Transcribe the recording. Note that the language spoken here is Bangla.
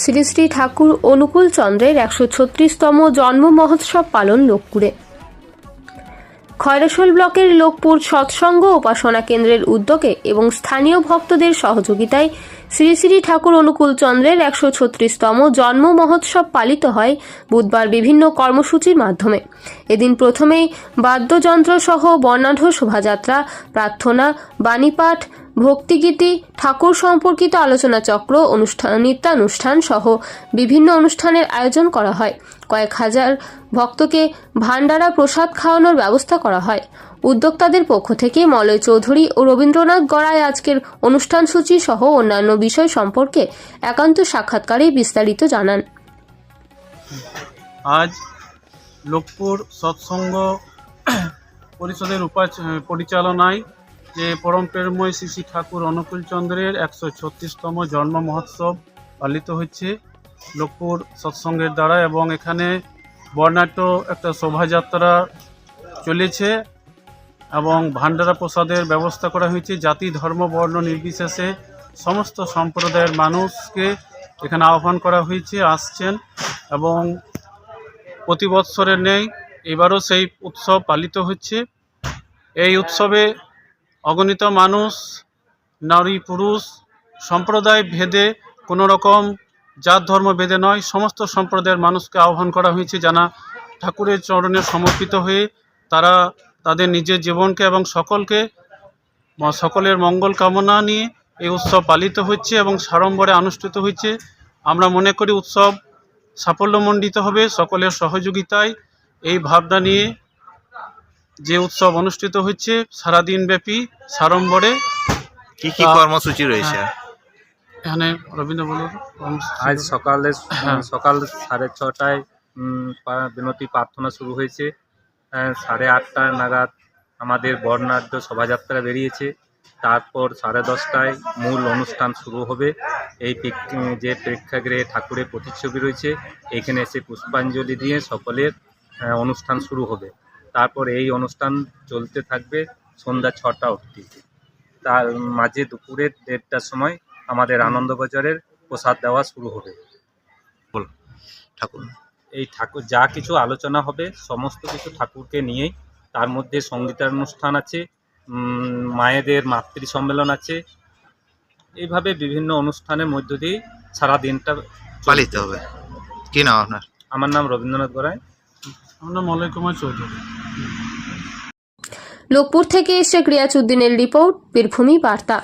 শ্রী শ্রী ঠাকুর অনুকূল চন্দ্রের 136তম জন্ম মহোৎসব পালন লোকপুরে। খয়রাশোল ব্লকের লোকপুর সৎসঙ্গ উপাসনা কেন্দ্রের উদ্যোগে এবং স্থানীয় ভক্তদের সহযোগিতায় শ্রী শ্রী ঠাকুর অনুকূল চন্দ্রের 136তম জন্ম মহোৎসব পালিত হয় বুধবার বিভিন্ন কর্মসূচির মাধ্যমে। এদিন প্রথমেই বাদ্যযন্ত্র সহ বর্ণাঢ্য শোভাযাত্রা, প্রার্থনা, বাণীপাঠ, ভক্তিগীতি, ঠাকুর সম্পর্কিত আলোচনা চক্র, নৃত্যানুষ্ঠান সহ বিভিন্ন অনুষ্ঠানের আয়োজন করা হয়। কয়েক হাজার ভক্তকে ভান্ডারা প্রসাদ খাওয়ানোর ব্যবস্থা করা হয়। উদ্যোক্তাদের পক্ষ থেকে মলয় চৌধুরী ও রবীন্দ্রনাথ গড়াই আজকের অনুষ্ঠান সূচি সহ অন্যান্য বিষয় সম্পর্কে একান্ত সাক্ষাৎকারে বিস্তারিত জানান। আজ লোকপুর সৎসঙ্গ পরিষদের পরিচালনায় যে পরম প্রেমময় শ্রী শ্রী ঠাকুর অনুকূল চন্দ্রের 136তম জন্ম মহোৎসব পালিত হচ্ছে লোকপুর সৎসঙ্গের দ্বারা, এবং এখানে বর্ণাঢ্য একটা শোভাযাত্রা চলেছে এবং ভান্ডারা প্রসাদের ব্যবস্থা করা হয়েছে। জাতি, ধর্ম, বর্ণ নির্বিশেষে সমস্ত সম্প্রদায়ের মানুষকে এখানে আহ্বান করা হয়েছে, আসছেন, এবং প্রতি বৎসরের নেই এবারও সেই উৎসব পালিত হচ্ছে। এই উৎসবে অগণিত মানুষ, নারী পুরুষ, সম্প্রদায় ভেদে, কোনো রকম জাত ধর্ম ভেদে নয়, সমস্ত সম্প্রদায়ের মানুষকে আহ্বান করা হয়েছে যেন ঠাকুরের চরণে সমর্পিত হয়ে তারা তাদের নিজের জীবনকে এবং সকলের মঙ্গল কামনা নিয়ে এই উৎসব পালিত হচ্ছে এবং সাড়ম্বরে অনুষ্ঠিত হচ্ছে। আমরা মনে করি উৎসব সাফল্যমণ্ডিত হবে সকলের সহযোগিতায়। এই ভাবনা নিয়ে যে উৎসব অনুষ্ঠিত হচ্ছে সারাদিন ব্যাপী সাড়ম্বরে। কি কি কর্মসূচি রয়েছে এখানে? রবীন্দ্র বলুন। আজ সকাল 6:30টায় বিনতি প্রার্থনা শুরু হয়েছে। 8:30 নাগাদ আমাদের বর্ণাঢ্য শোভাযাত্রা বেরিয়েছে। তারপর 10:30টায় মূল অনুষ্ঠান শুরু হবে। এই যে প্রেক্ষাগৃহে ঠাকুরের প্রতিচ্ছবি রয়েছে, এখানে এসে পুষ্পাঞ্জলি দিয়ে সকলের অনুষ্ঠান শুরু হবে। তারপর এই অনুষ্ঠান চলতে থাকবে সন্ধ্যা 6টা অবধি। তার মাঝে দুপুরে 1:30টার সময় আমাদের আনন্দবাজারের প্রসাদ দেওয়া শুরু হবে। ঠাকুর এই ঠাকুর যা কিছু আলোচনা হবে সমস্ত কিছু ঠাকুরকে নিয়েই। তার মধ্যে সঙ্গীতানুষ্ঠান আছে, মায়েদের মাতৃ সম্মেলন আছে। এইভাবে বিভিন্ন অনুষ্ঠানের মধ্য দিয়ে সারা দিনটা পালিত হবে। কি নাম আপনার? আমার নাম রবীন্দ্রনাথ গড়াই। আমার নাম মলয় কুমার চৌধুরী। লোকপুর থেকে এসে রিয়াজ উদ্দিনের রিপোর্ট, বীরভূমি বার্তা।